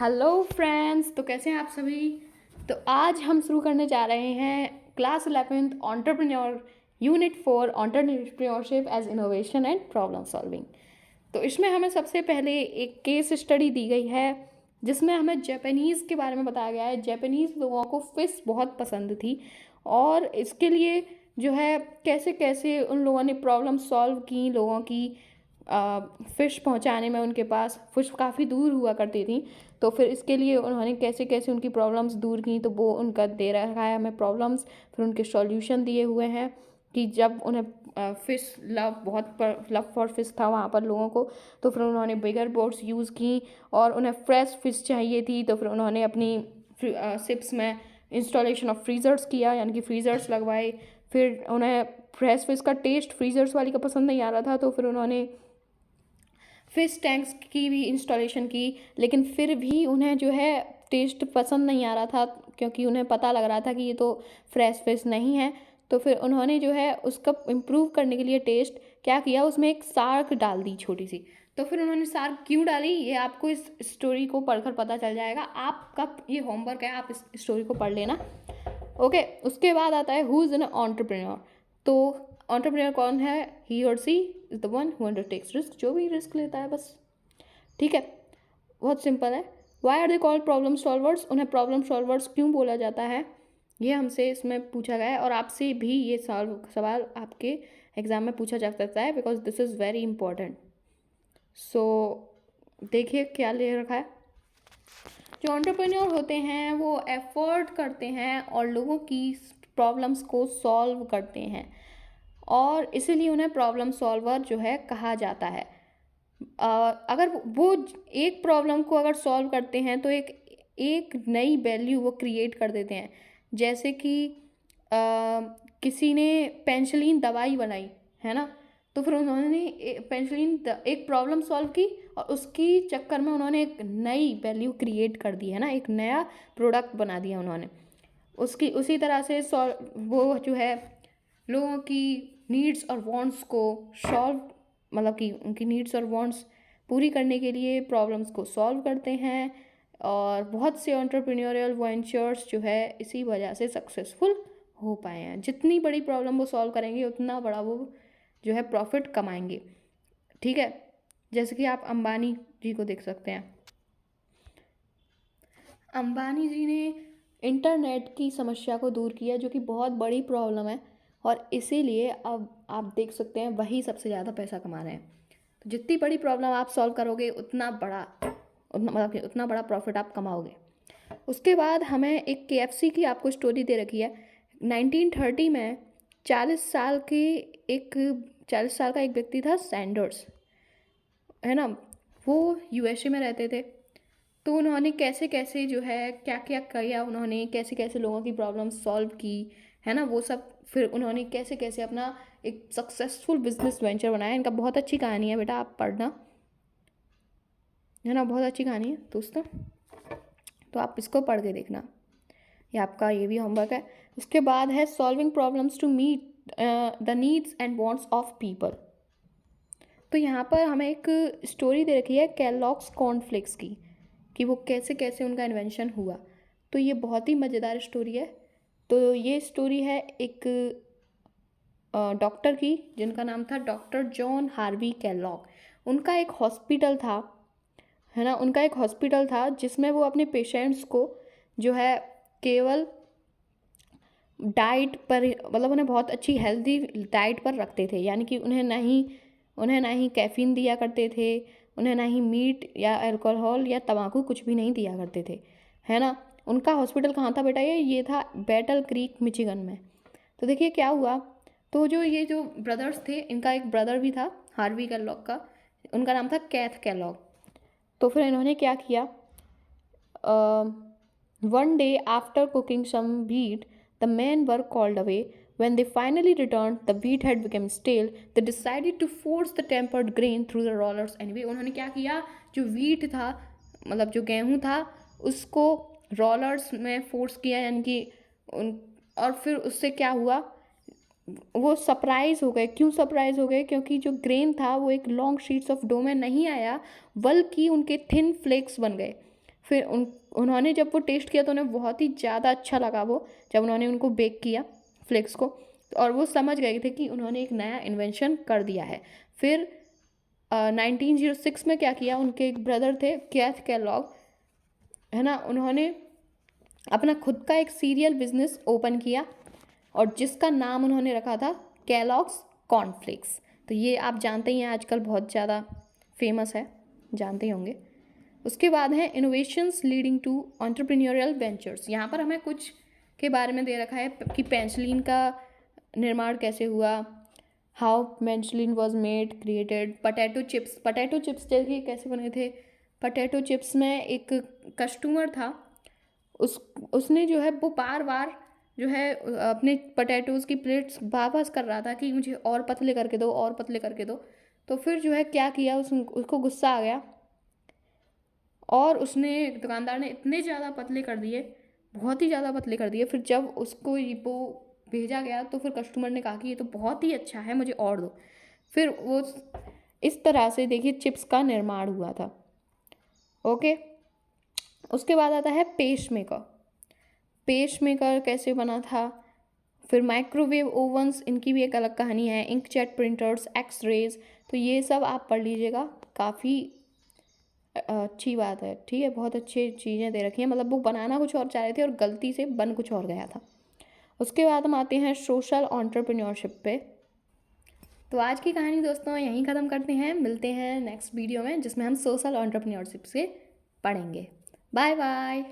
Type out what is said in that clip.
Hello friends, तो कैसे हैं आप सभी। तो आज हम शुरू करने जा रहे हैं class 11th entrepreneur unit 4 entrepreneurship as innovation and problem solving. तो इसमें हमें सबसे पहले एक केस स्टडी दी गई है जिसमें हमें जापानीज़ के बारे में बताया गया है। जापानीज़ लोगों को फ़िश बहुत पसंद थी और इसके लिए जो है कैसे कैसे उन लोगों ने प्रॉब्लम सॉल्व की। लोगों की फ़िश पहुंचाने में उनके पास फ़िश काफ़ी दूर हुआ करती थी, तो फिर इसके लिए उन्होंने कैसे कैसे उनकी प्रॉब्लम्स दूर की, तो वो उनका दे रखा है हमें प्रॉब्लम्स। फिर उनके सॉल्यूशन दिए हुए हैं कि जब उन्हें फ़िश लव फॉर फिश था वहाँ पर लोगों को, तो फिर उन्होंने बिगर बोट्स यूज़ की और उन्हें फ्रेश फ़िश चाहिए थी, तो फिर उन्होंने अपनी शिप्स में इंस्टॉलेशन ऑफ फ्रीज़र्स किया, यानी कि फ्रीज़र्स लगवाए। फिर उन्हें फ्रेश फ़िश का टेस्ट फ्रीज़र्स वाली का पसंद नहीं आ रहा था, तो फिर उन्होंने फ़िश टैंक्स की भी इंस्टॉलेशन की, लेकिन फिर भी उन्हें जो है टेस्ट पसंद नहीं आ रहा था, क्योंकि उन्हें पता लग रहा था कि ये तो फ्रेश फ़िश नहीं है। तो फिर उन्होंने जो है उसका इम्प्रूव करने के लिए टेस्ट क्या किया, उसमें एक शार्क डाल दी छोटी सी। तो फिर उन्होंने शार्क क्यों डाली, ये आपको इस स्टोरी को पढ़कर पता चल जाएगा। आपका ये होमवर्क है, आप इस स्टोरी को पढ़ लेना। ओके, उसके बाद आता है हु इज़ एन एंटरप्रेन्योर। तो एंटरप्रेन्योर कौन है? He or she is the one who undertakes risk, जो भी रिस्क लेता है बस। ठीक है, बहुत सिंपल है। Why are they called problem solvers? उन्हें प्रॉब्लम सॉल्वर्स क्यों बोला जाता है, ये हमसे इसमें पूछा गया है और आपसे भी ये सवाल आपके एग्ज़ाम में पूछा जा सकता है, because this is very important. So देखिए क्या ले रखा है। जो एंटरप्रेन्योर होते हैं वो एफर्ट करते हैं और लोगों की प्रॉब्लम्स को सॉल्व करते हैं, और इसीलिए उन्हें प्रॉब्लम सॉल्वर जो है कहा जाता है। अगर वो एक प्रॉब्लम को अगर सॉल्व करते हैं तो एक एक नई वैल्यू वो क्रिएट कर देते हैं। जैसे कि किसी ने पेंसिलिन दवाई बनाई है ना, तो फिर उन्होंने पेंसिलिन एक प्रॉब्लम सॉल्व की और उसकी चक्कर में उन्होंने एक नई वैल्यू क्रिएट कर दी है ना, एक नया प्रोडक्ट बना दिया उन्होंने। उसकी उसी तरह से वो जो है लोगों की नीड्स और वांट्स को सॉल्व, मतलब कि उनकी नीड्स और वांट्स पूरी करने के लिए प्रॉब्लम्स को सॉल्व करते हैं। और बहुत से एंटरप्रेन्योरियल वेंचर्स जो है इसी वजह से सक्सेसफुल हो पाए हैं। जितनी बड़ी प्रॉब्लम वो सॉल्व करेंगे उतना बड़ा वो जो है प्रॉफिट कमाएंगे। ठीक है, जैसे कि आप अंबानी जी को देख सकते हैं। अंबानी जी ने इंटरनेट की समस्या को दूर किया, जो कि बहुत बड़ी प्रॉब्लम है, और इसीलिए अब आप देख सकते हैं वही सबसे ज़्यादा पैसा कमा रहे हैं। तो जितनी बड़ी प्रॉब्लम आप सॉल्व करोगे उतना बड़ा प्रॉफिट आप कमाओगे। उसके बाद हमें एक KFC की आपको स्टोरी दे रखी है। 1930 में 40 साल का एक व्यक्ति था, सैंडर्स है ना, वो USA में रहते थे। तो उन्होंने कैसे कैसे जो है क्या क्या किया, उन्होंने कैसे कैसे लोगों की प्रॉब्लम सॉल्व की है ना, वो सब। फिर उन्होंने कैसे कैसे अपना एक सक्सेसफुल बिजनेस वेंचर बनाया। इनका बहुत अच्छी कहानी है बेटा, आप पढ़ना है ना, बहुत अच्छी कहानी है दोस्तों, तो आप इसको पढ़ के देखना, ये भी होमवर्क है। उसके बाद है solving problems to meet the needs and wants of people. तो यहाँ पर हमें एक स्टोरी दे रखी है केलॉग्स कॉर्नफ्लेक्स की, कि वो कैसे कैसे उनका इन्वेंशन हुआ। तो ये बहुत ही मज़ेदार स्टोरी है। तो ये स्टोरी है एक डॉक्टर की, जिनका नाम था डॉक्टर जॉन हार्वी केलॉग। उनका एक हॉस्पिटल था है ना, उनका एक हॉस्पिटल था जिसमें वो अपने पेशेंट्स को जो है केवल डाइट पर, मतलब उन्हें बहुत अच्छी हेल्दी डाइट पर रखते थे। यानी कि उन्हें ना ही कैफ़ीन दिया करते थे, उन्हें ना ही मीट या अल्कोहल या तंबाकू कुछ भी नहीं दिया करते थे, है ना। उनका हॉस्पिटल कहाँ था बेटा? ये था बैटल क्रीक मिचिगन में। तो देखिए क्या हुआ। तो ये जो ब्रदर्स थे, इनका एक ब्रदर भी था हार्वी केलॉग का, उनका नाम था कैथ केलॉग। तो फिर इन्होंने क्या किया, one day after cooking some wheat, the men were called away. When they finally returned, the wheat had become stale. They decided to force the tempered grain through the rollers anyway. उन्होंने क्या किया, जो wheat था, मतलब जो गेहूँ था, उसको रोलर्स में फोर्स किया, यानी कि और फिर उससे क्या हुआ, वो सरप्राइज़ हो गए। क्यों सरप्राइज़ हो गए? क्योंकि जो ग्रेन था वो एक लॉन्ग शीट्स ऑफ डो में नहीं आया, बल्कि उनके थिन फ्लेक्स बन गए। फिर उन्होंने जब वो टेस्ट किया तो उन्हें बहुत ही ज़्यादा अच्छा लगा वो, जब उन्होंने उनको बेक किया फ्लेक्स को, और वो समझ गए थे कि उन्होंने एक नया इन्वेंशन कर दिया है। फिर 1906 में क्या किया, उनके एक ब्रदर थे कैथ केलॉग, है ना, उन्होंने अपना खुद का एक सीरियल बिजनेस ओपन किया और जिसका नाम उन्होंने रखा था केलॉग्स कॉर्नफ्लेक्स। तो ये आप जानते ही हैं, आजकल बहुत ज़्यादा फेमस है, जानते ही होंगे। उसके बाद है innovations leading to entrepreneurial ventures. यहाँ पर हमें कुछ के बारे में दे रखा है कि पेंसिलिन का निर्माण कैसे हुआ, how penicillin was made created. Potato chips देखिए कैसे बने थे। पोटैटो चिप्स में एक कस्टमर था, उसने जो है वो बार बार जो है अपने पोटैटोज़ की प्लेट्स वापस कर रहा था कि मुझे और पतले करके दो, और पतले करके दो। तो फिर जो है क्या किया, उसको गुस्सा आ गया और उसने, दुकानदार ने इतने ज़्यादा पतले कर दिए, बहुत ही ज़्यादा पतले कर दिए। फिर जब उसको वो भेजा गया तो फिर कस्टमर ने कहा कि ये तो बहुत ही अच्छा है, मुझे और दो। फिर वो इस तरह से देखिए चिप्स का निर्माण हुआ था। ओके, उसके बाद आता है पेस्टमेकर। पेस्टमेकर कैसे बना था। फिर माइक्रोवेव ओवन्स, इनकी भी एक अलग कहानी है। इंकजेट प्रिंटर्स, एक्सरेज, तो ये सब आप पढ़ लीजिएगा, काफ़ी अच्छी बात है, ठीक है। बहुत अच्छी चीज़ें दे रखी हैं, मतलब वो बनाना कुछ और चाह रहे थे और गलती से बन कुछ और गया था। उसके बाद हम आते हैं सोशल एंटरप्रेन्योरशिप पे। तो आज की कहानी दोस्तों यहीं ख़त्म करते हैं, मिलते हैं नेक्स्ट वीडियो में जिसमें हम सोशल एंटरप्रेन्योरशिप से पढ़ेंगे। Bye bye.